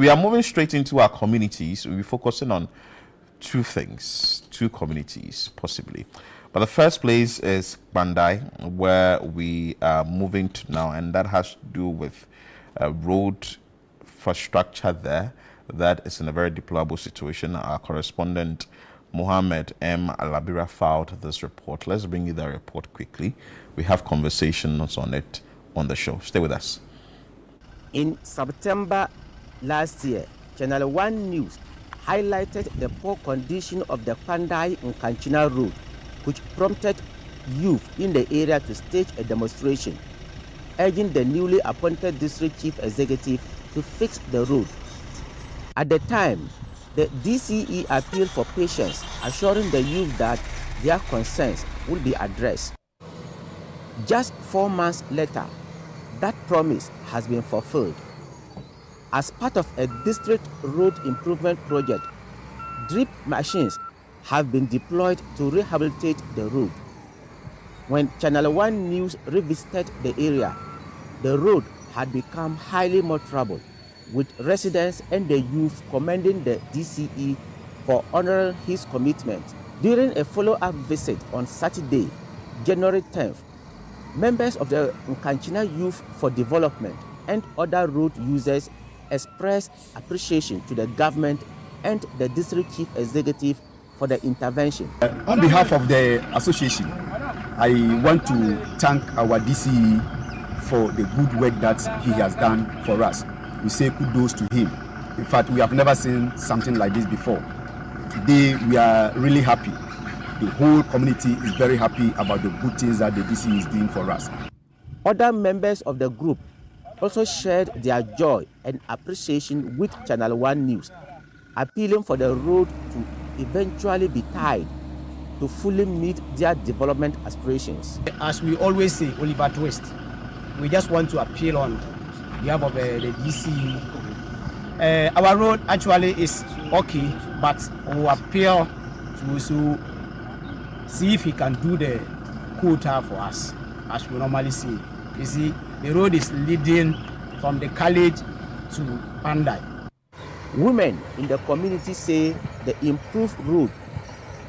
We are moving straight into our communities. We'll be focusing on two things, two communities possibly. But the first place is Kpandai, where we are moving to now, and that has to do with road infrastructure there that is in a very deplorable situation. Our correspondent Mohammed M. Alabira filed this report. Let's bring you the report quickly. We have conversations on it on the show. Stay with us. In September last year, ChannelOne News highlighted the poor condition of the Kpandai-Kanchina road, which prompted youth in the area to stage a demonstration, urging the newly appointed district chief executive to fix the road. At the time, the DCE appealed for patience, assuring the youth that their concerns will be addressed. Just 4 months later, that promise has been fulfilled. As part of a district road improvement project, drip machines have been deployed to rehabilitate the road. When ChannelOne News revisited the area, the road had become highly motorable, with residents and the youth commending the DCE for honoring his commitment. During a follow-up visit on Saturday, January 10th, members of the Kanchina Youth for Development and other road users expressed appreciation to the government and the district chief executive for the intervention. On behalf of the association, I want to thank our DCE for the good work that he has done for us. We say kudos to him. In fact, we have never seen something like this before. Today, we are really happy. The whole community is very happy about the good things that the DCE is doing for us. Other members of the group also shared their joy and appreciation with ChannelOne News, appealing for the road to eventually be tied to fully meet their development aspirations. As we always say, Oliver Twist, we just want to appeal on behalf of the DCE. Our road actually is okay, but we appeal to see if he can do the quota for us, as we normally say. You see, the road is leading from the college to Kpandai. Women in the community say the improved road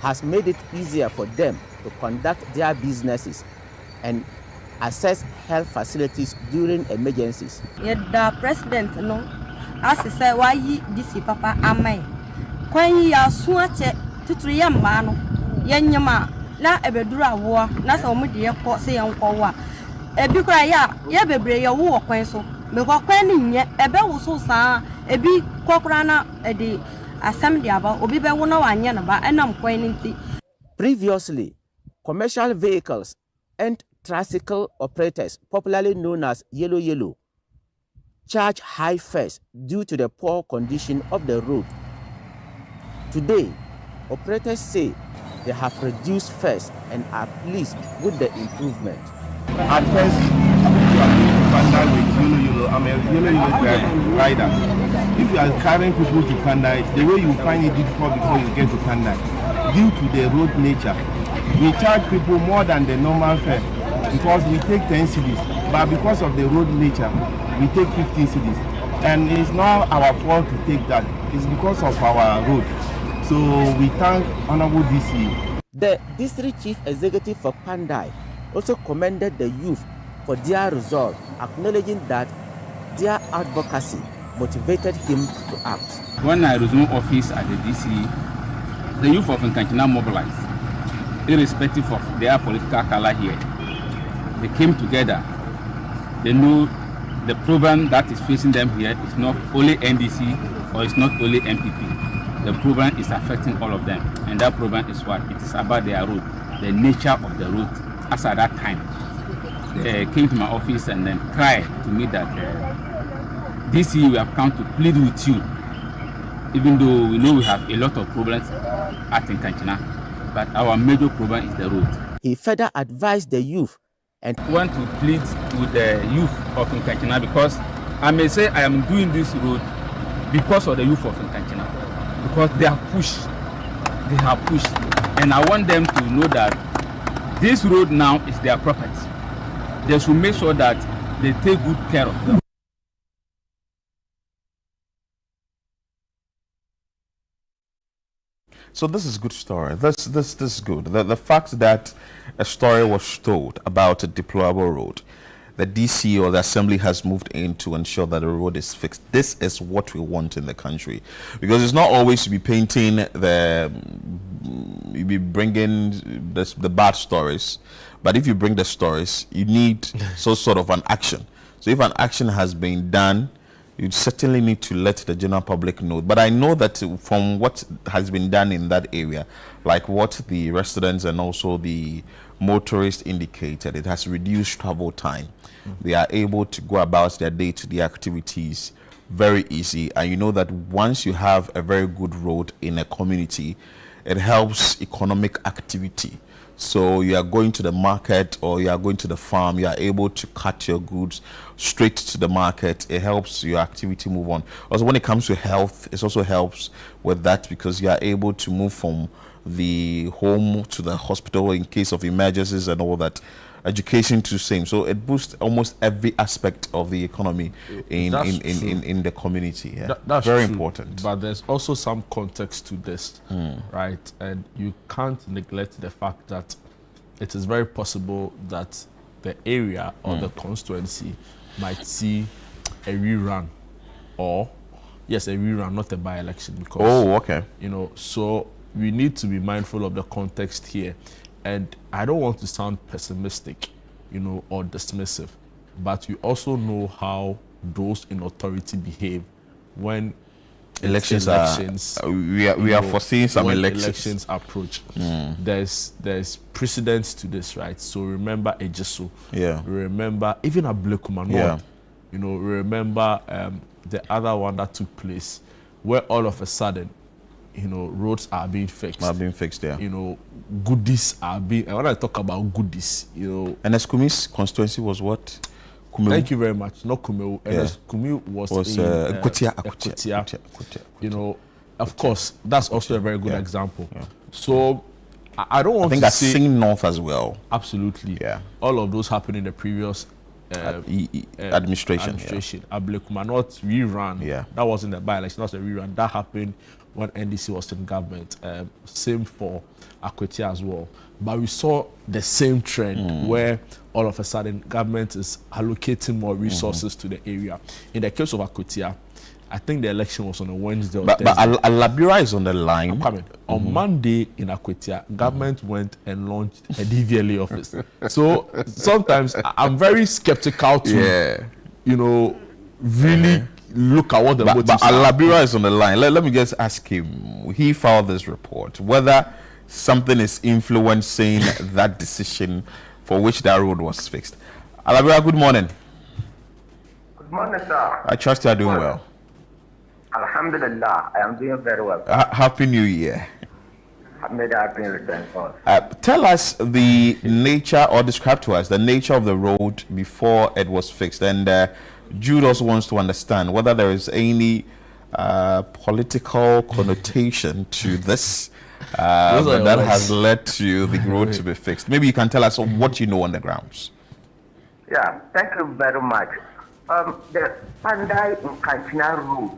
has made it easier for them to conduct their businesses and access health facilities during emergencies. The president, no, as he said, why DC Papa Amai? When you are swatched to 3 man, Yanyama, na ebedura war, that's all media court say on Kowa. A big cry, Yabe, your war, Quenso, because Quenin, a bell so sa, a big cockrana, a day, assembly about, or be one or Yanaba, and I'm Quenin. Previously, commercial vehicles and tricycle operators, popularly known as Yellow, charge high fares due to the poor condition of the road. Today, operators say they have reduced fares and are pleased with the improvement. At first, if you are going to Kpandai with Yellow, I'm a Yellow rider. If you are carrying people to Kpandai, the way you find it difficult before you get to Kpandai, due to the road nature, we charge people more than the normal fare because we take 10 cedis, but because of the road nature, we take 15 cedis. And it's not our fault to take that, it's because of our road. So we thank Honorable DC. The district chief executive for Kpandai also commended the youth for their resolve, acknowledging that their advocacy motivated him to act. When I resumed office at the DCE, the youth of Kanchina mobilized, irrespective of their political color here. They came together. They know the problem that is facing them here is not only NDC or it's not only MPP. The problem is affecting all of them, and that problem is what? It is about their road, the nature of the road. As at that time, they came to my office and then cried to me that this year we have come to plead with you, even though we know we have a lot of problems at Kanchina, but our major problem is the road. He further advised the youth and want to plead with the youth of Kanchina, because I may say I am doing this road because of the youth of Kanchina, because they have pushed, and I want them to know that this road now is their property. They should make sure that they take good care of them. So this is good story. This is good. The fact that a story was told about a deplorable road, the DCE or the Assembly has moved in to ensure that the road is fixed. This is what we want in the country, because it's not always to be painting you be bringing the bad stories, but if you bring the stories, you need some sort of an action. So if an action has been done, you certainly need to let the general public know. But I know that from what has been done in that area, like what the residents and also the motorists indicated, it has reduced travel time. They are able to go about their day-to-day activities very easy. And you know that once you have a very good road in a community, it helps economic activity. So you are going to the market or you are going to the farm, you are able to cut your goods straight to the market. It helps your activity move on. Also, when it comes to health, it also helps with that, because you are able to move from the home to the hospital in case of emergencies and all that. Education to same. So it boosts almost every aspect of the economy in the community. Yeah. That's very true, important. But there's also some context to this, right? And you can't neglect the fact that it is very possible that the area or the constituency might see a rerun, or yes, a rerun, not a by-election. Because, oh, okay. You know, so we need to be mindful of the context here. And I don't want to sound pessimistic, you know, or dismissive, but we also know how those in authority behave when elections we are foreseeing some elections approach. There's precedence to this, right? So remember Ejisu. Yeah. Remember even Ablekuma. Yeah. You know, remember the other one that took place where all of a sudden, you know, roads are being fixed. Yeah. You know, goodies are being. And when I talk about goodies, you know. And Eskumi's constituency was what? Kumeu. Thank you very much. Not Kumeu. Yeah. Kumeu was Kutia. You know, of course, that's also a very good example. Yeah. So I don't want to say. I think that's Sing North as well. Absolutely. Yeah. All of those happened in the previous administration. Ablekuma not rerun. Yeah. That wasn't a by-election. That was a rerun. That happened when NDC was in government. Same for Akwetia as well. But we saw the same trend where all of a sudden government is allocating more resources to the area. In the case of Akwetia, I think the election was on a Wednesday or Thursday. But Alabira is on the line. I'm coming. On Monday in Akwetia, government went and launched a DVLA office. So sometimes I'm very skeptical to, you know, really look at what the motives but Alabira is on the line. Let me just ask him. He filed this report. Whether something is influencing that decision for which that road was fixed. Alabira, good morning. Good morning, sir. I trust you are doing well. Alhamdulillah, I am doing very well. Happy New Year. Tell us the nature, or describe to us the nature of the road before it was fixed. And Jude also wants to understand whether there is any political connotation to this that has led to the road to be fixed. Maybe you can tell us what you know on the grounds. Yeah, thank you very much. The Kpandai-Kanchina road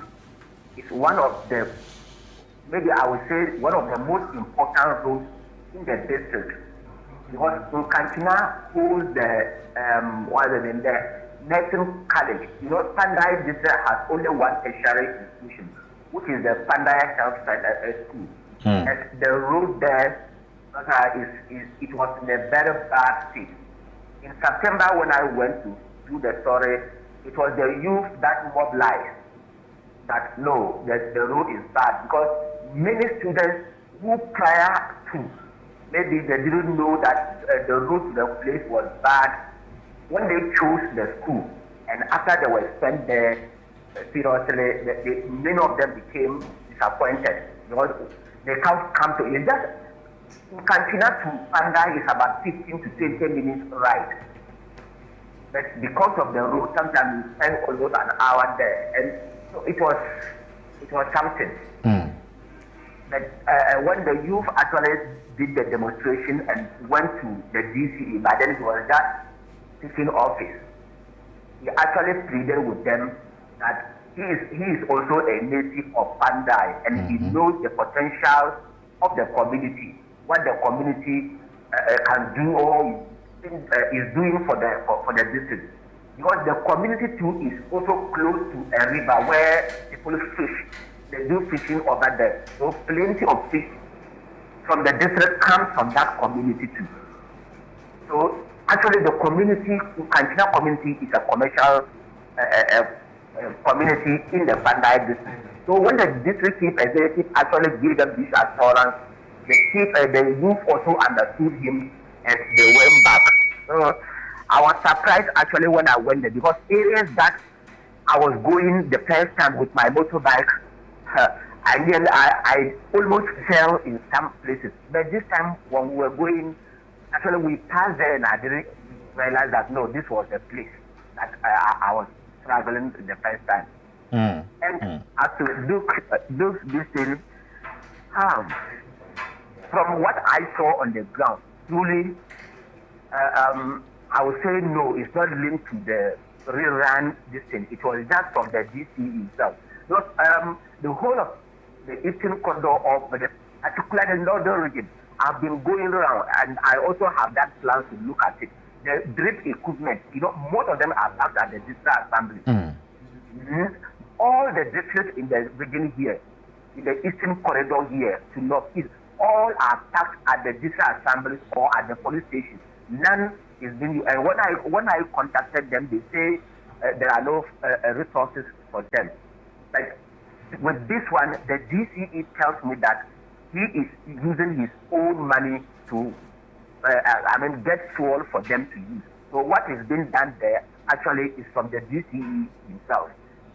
is one of the, maybe I would say, one of the most important roads in the district. Because Kanchina holds the, the nursing college. You know, Kpandai DCE has only one tertiary institution, which is the Kpandai Health School. And the road there, it was in a very bad state. In September, when I went to do the story, it was the youth that mobilized that no, the road is bad, because many students who prior to, maybe they didn't know that the road to the place was bad, when they chose the school, and after they were spent there, seriously, many of them became disappointed, because they can't come to it. Just Kanchina to Kpandai is about 15 to 20 minutes ride. But because of the road, sometimes you spend almost an hour there, and so it was something. But when the youth actually did the demonstration and went to the DCE, but then it was that sitting office, he actually pleaded with them that he is also a native of Kpandai, and he knows the potential of the community, what the community can do or is doing for the district. Because the community too is also close to a river where people fish. They do fishing over there. So plenty of fish from the district comes from that community too. So actually the community, Kanchina community, is a commercial community in the Kpandai district. So when the district chief executive actually gave them this assurance, the youth also understood him and they went back. So I was surprised actually when I went there, because areas that I was going the first time with my motorbike, I almost fell in some places. But this time when we were going, actually we passed there and I didn't realize that no, this was the place that I was traveling the first time. And as to look this thing, from what I saw on the ground, truly, I would say no, it's not linked to the rerun this thing. It was just from the DCE itself. Because the whole of the eastern corridor of the particular northern region, I've been going around and I also have that plan to look at it. The drip equipment, most of them are packed at the district assembly. All the districts in the region here, in the eastern corridor here to northeast, all are packed at the district assemblies or at the police station. None is being used. And when I contacted them, they say there are no resources for them. Like with this one, the DCE tells me that he is using his own money to, get fuel for them to use. So what is being done there actually is from the DCE himself.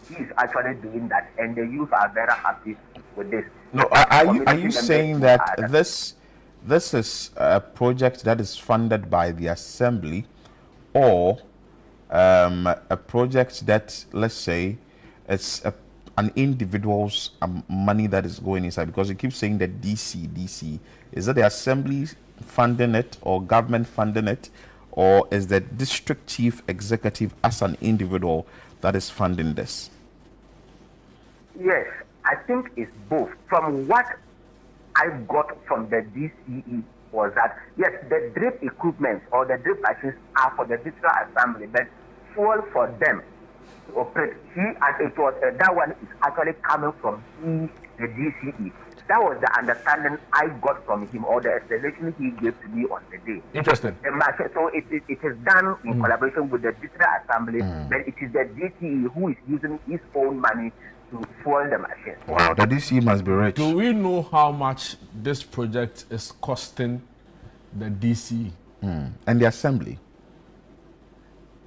He is actually doing that, and the youth are very happy with this. No, are you saying that this is a project that is funded by the assembly, or a project that, let's say, it's an individual's money that is going inside? Because you keep saying that DC. Is it the assembly funding it, or government funding it, or is the district chief executive as an individual that is funding this? Yes, I think it's both. From what I got from the DCE was that, yes, the drip equipment or the drip machines are for the district assembly, but fuel for them to operate. That one is actually coming from the DCE. That was the understanding I got from him, or the explanation he gave to me on the day. Interesting. So it is done in collaboration with the district assembly, but it is the DCE who is using his own money to fuel the machine. Wow, the DCE must be rich. Do we know how much this project is costing the DCE? And the assembly?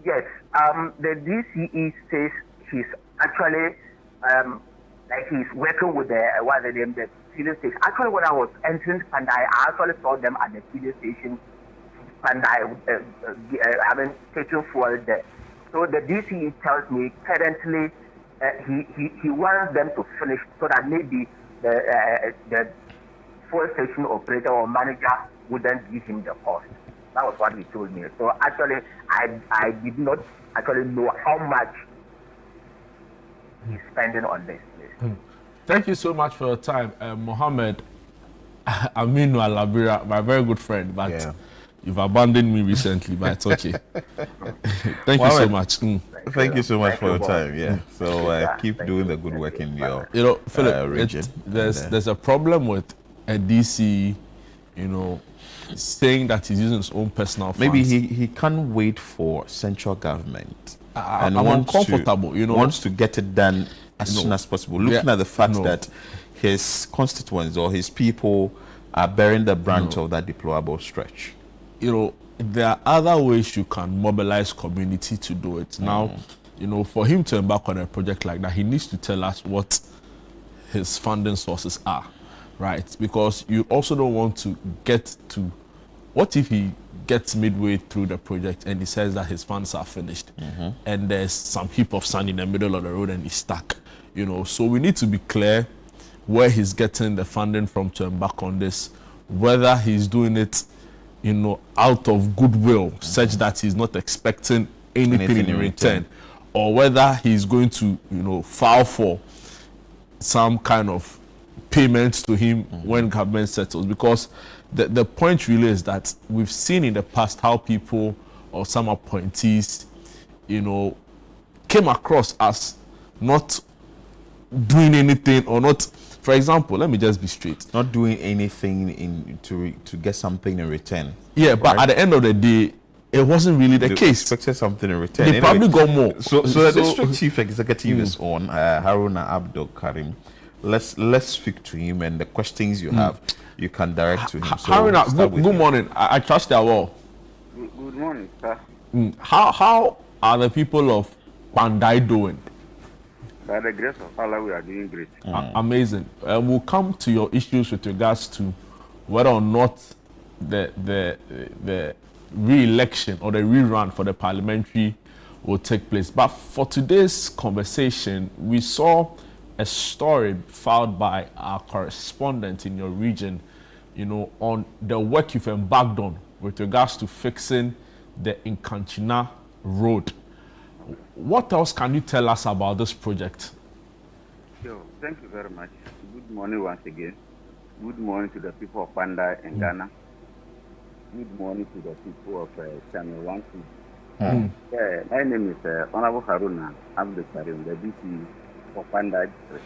Yes, the DCE says he's actually he's working with the filling station. Actually, when I was entering Kpandai, I actually saw them at the filling station. Kpandai, taking fuel there. So the DCE tells me currently he wants them to finish so that maybe the fuel station operator or manager wouldn't give him the cost. That was what he told me. So actually, I did not actually know how much he's spending on this. Thank you so much for your time, Mohammed Aminu Alabira, my very good friend, but you've abandoned me recently, but it's okay. Thank you so much. Thank you so much for your time. Yeah. So keep doing the good work in your Philip, region. There's a problem with a DC, saying that he's using his own personal funds. Maybe he can't wait for central government. I'm uncomfortable, wants to get it done as soon as possible. Looking at the fact that his constituents or his people are bearing the brunt of that deplorable stretch. There are other ways you can mobilize community to do it. Now, for him to embark on a project like that, he needs to tell us what his funding sources are, right? Because you also don't want to get to, what if he gets midway through the project and he says that his funds are finished and there's some heap of sand in the middle of the road and he's stuck, So we need to be clear where he's getting the funding from to embark on this, whether he's doing it out of goodwill, such that he's not expecting anything in return, or whether he's going to, file for some kind of payments to him when government settles, because the point really is that we've seen in the past how people or some appointees, came across as not doing anything or not. For example, let me just be straight. Not doing anything to get something in return. Yeah, but at the end of the day, it wasn't really the case. Expected something in return. They probably got more. So the district chief executive is on, Haruna Abdul Karim. Let's speak to him, and the questions you have, you can direct to him. So Haruna, good morning. I trust that well. Good morning, sir. How are the people of Kpandai doing? By the grace of Allah, we are doing great. Amazing. We'll come to your issues with regards to whether or not the re-election or the rerun for the parliamentary will take place. But for today's conversation, we saw a story filed by our correspondent in your region, on the work you've embarked on with regards to fixing the Kanchina road. What else can you tell us about this project? Sure. Thank you very much. Good morning once again. Good morning to the people of Kpandai and Ghana. Good morning to the people of ChannelOne. My name is Honorable Haruna Abdul Karim, the DCE for Kpandai district.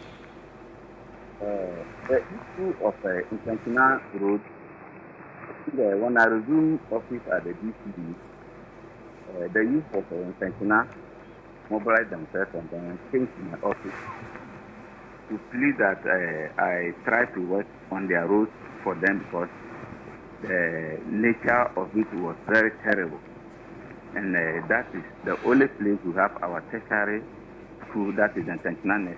The issue of Kanchina road, when I resumed office at the DCE, the youth of Kanchina mobilized themselves and then came to my office to plead that I try to work on their roads for them, because the nature of it was very terrible. And that is the only place we have our tertiary school, that is in Kanchina.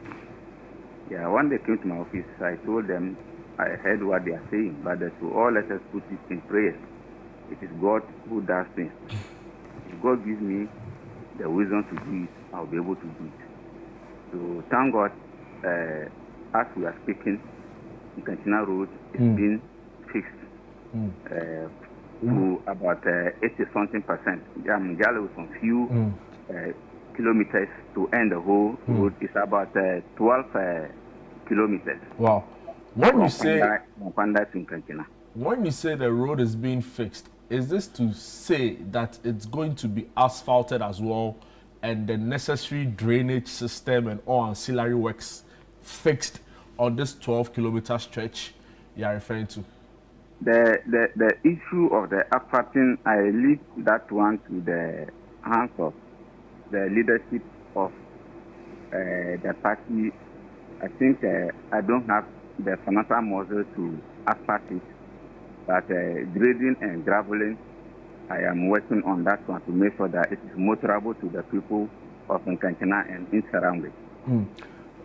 Yeah, when they came to my office, I told them I heard what they are saying, but to all, let us put it in prayer. It is God who does things. If God gives me the wisdom to do it, I'll be able to do it. So thank God, as we are speaking, the Kanchina road is being fixed to about 80-something%. With some few kilometers to end the whole road is about 12 kilometers. Wow. When you say the road is being fixed, is this to say that it's going to be asphalted as well, and the necessary drainage system and all ancillary works fixed on this 12-kilometer stretch you are referring to? The issue of the asphalting, I leave that one to the hands of the leadership of the party. I think I don't have the financial muscle to asphalt it, but grading and graveling, I am working on that one to make sure that it is motorable to the people of Kanchina and in surroundings.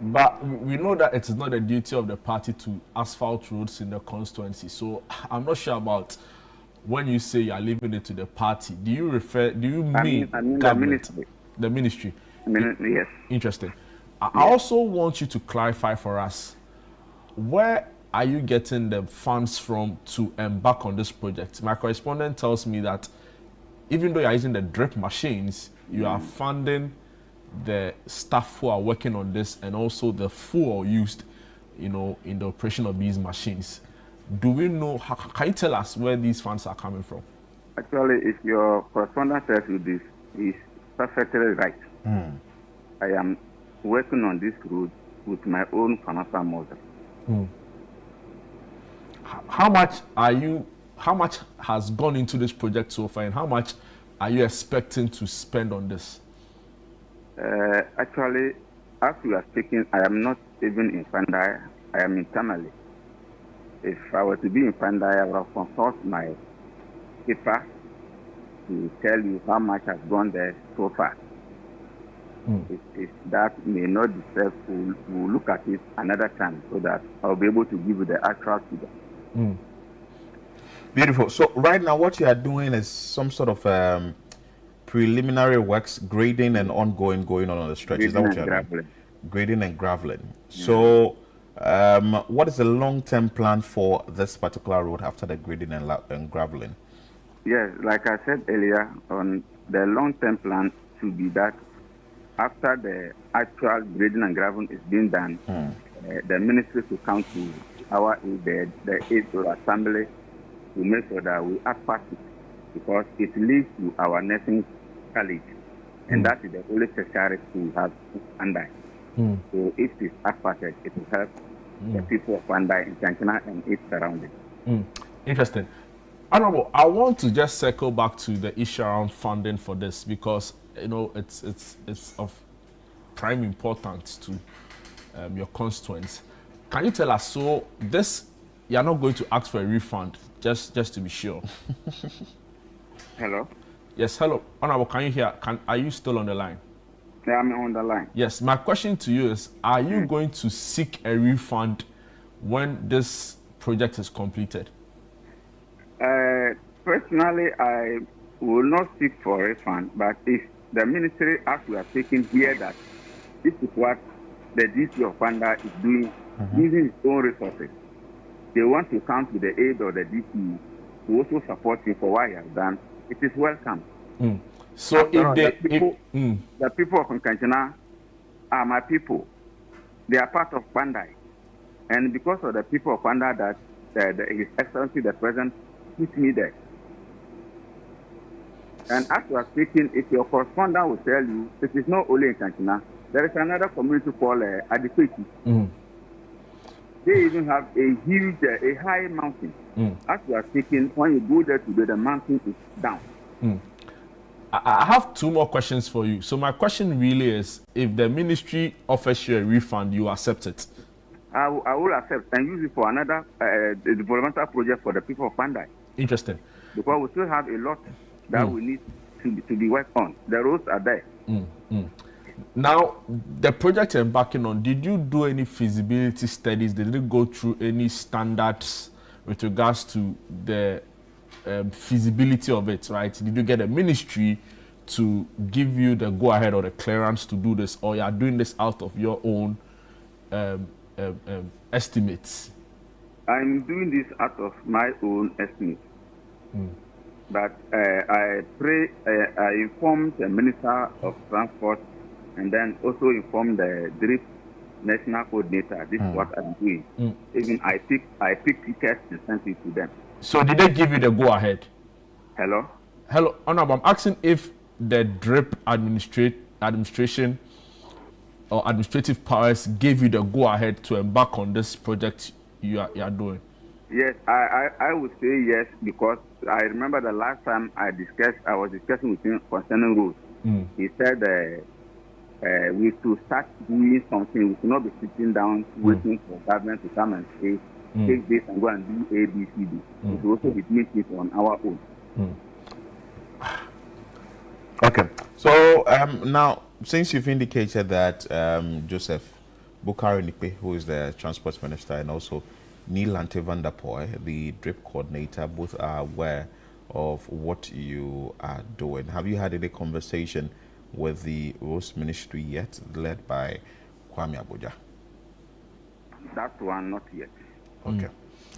But we know that it is not the duty of the party to asphalt roads in the constituency. So I'm not sure about when you say you are leaving it to the party. Do you mean government? The ministry? Yes. Interesting. I also want you to clarify for us, where are you getting the funds from to embark on this project? My correspondent tells me that even though you are using the drip machines, you are funding the staff who are working on this and also the fuel used, in the operation of these machines. Do we know, can you tell us where these funds are coming from? Actually, if your correspondent tells you this, is perfectly right. I am working on this road with my own financial model. How much has gone into this project so far, and how much are you expecting to spend on this? Actually, as we are speaking, I am not even in Kpandai. I am in Tamale. If I were to be in Kpandai, I will consult my paper to tell you how much has gone there so far. If that may not deserve, we'll look at it another time so that I'll be able to give you the actual figure. Beautiful. So right now what you are doing is some sort of preliminary works, grading and ongoing going on the stretch. Is that what you are doing? Grading and graveling. Yeah. So what is the long-term plan for this particular road after the grading and graveling? Yes, like I said earlier, on the long-term plan should be that after the actual grading and graveling is being done, the ministry will come to our aid, the aid to assembly to make sure that we act it because it leads to our nursing college. And that is the only tertiary school we have in Kpandai. So if it is acted, it will help the people of Kpandai in Kanchina and its surroundings. Interesting. Honorable, I want to just circle back to the issue around funding for this because it's of prime importance to your constituents. Can you tell us, so this, you're not going to ask for a refund, just to be sure? Hello? Yes, hello. Honorable, can you hear? Are you still on the line? Yeah, I'm on the line. Yes, my question to you is, are you going to seek a refund when this project is completed? Personally, I will not seek for a refund, but if the ministry, as we are taking here, that this is what the DC of Kpandai is doing, using its own resources, they want to come to the aid of the DC to also support him for what he has done. It is welcome. So if the people of Kanchina are my people, they are part of Kpandai, and because of the people of Kpandai that His Excellency the President put me there. And as you are speaking, if your correspondent will tell you, it is not only in Kanchina, there is another community called advocacy. They even have a huge, a high mountain. As you are speaking, when you go there today, the mountain is down. I have two more questions for you. So my question really is, if the ministry offers you a refund, you accept it? I will accept and use it for another developmental project for the people of Kpandai. Interesting. Because we still have a lot that we need to be worked on. The roads are there. Now, the project you're embarking on, did you do any feasibility studies? Did it go through any standards with regards to the feasibility of it, right? Did you get a ministry to give you the go-ahead or the clearance to do this, or you are doing this out of your own estimates? I'm doing this out of my own estimate. But I informed the Minister of Transport and then also informed the DRIP National Coordinator. This is what I'm doing. Even I picked tickets and sent it to them. So did they give you the go-ahead? Hello? Hello, Honorable. I'm asking if the DRIP administration or administrative powers gave you the go-ahead to embark on this project you are doing. Yes, I would say yes, because I remember the last time I was discussing with him concerning roads. He said we should start doing something. We should not be sitting down waiting for government to come and say, take this and go and do A, B, C, D. We should also be doing it on our own. Okay. So now, since you've indicated that Joseph Bukari Nikpe, who is the transport minister, and also Neelante van der Poy, the DRIP coordinator, both are aware of what you are doing. Have you had any conversation with the Roads Ministry yet, led by Kwame Abuja? That one, not yet. Okay.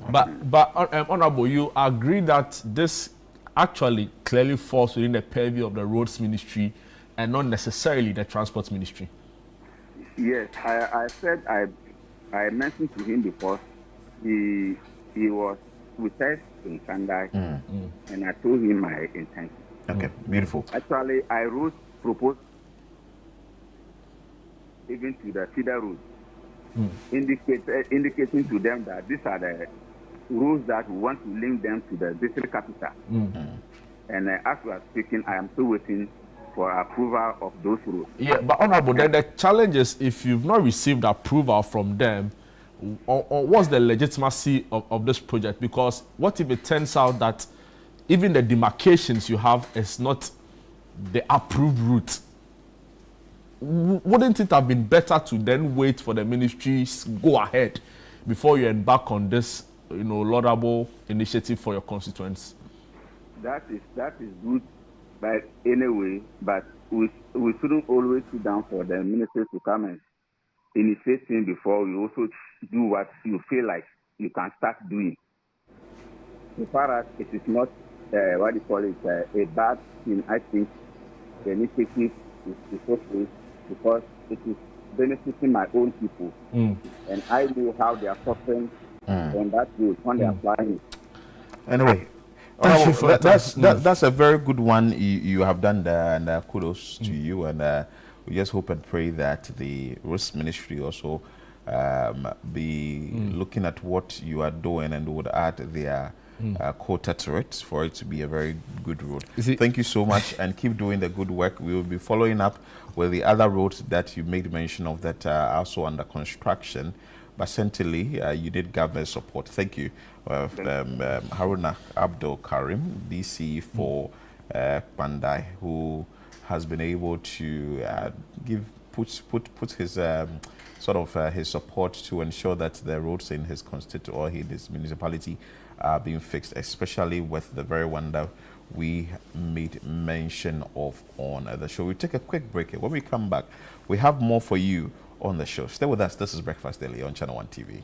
But Honorable, you agree that this actually clearly falls within the purview of the Roads Ministry and not necessarily the Transport Ministry? Yes, I said I mentioned to him because he was with us in Kpandai, and I told him my intention. Okay, beautiful. Actually, I wrote proposal even to the feeder roads, indicating to them that these are the roads that we want to link them to the district capital. And as we are speaking, I am still waiting for approval of those roads. Yeah, but Honorable, then the challenge is if you've not received approval from them, or what's the legitimacy of this project? Because what if it turns out that even the demarcations you have is not the approved route? Wouldn't it have been better to then wait for the ministry's go ahead before you embark on this, laudable initiative for your constituents? That is good, but anyway, but we shouldn't always sit down for the ministry to come and initiate things before you also do what you feel like you can start doing. As far as it is not a bad thing, I think the initiative is okay because it is benefiting my own people, and I know how they are suffering on that road when they are flying. Anyway, Thank you for your time. that's a very good one you have done there, and kudos to you. And we just hope and pray that the Risk Ministry also be looking at what you are doing and would add their quota to it for it to be a very good road. Thank you so much, and keep doing the good work. We will be following up with the other roads that you made mention of that are also under construction. But certainly, you need government support. Thank you, Haruna Abdul Karim, DCE for Kpandai, who has been able to put his his support to ensure that the roads in his constituency or his municipality are being fixed, especially with the very one that we made mention of on the show. We take a quick break here. When we come back, we have more for you on the show. Stay with us. This is Breakfast Daily on ChannelOne TV.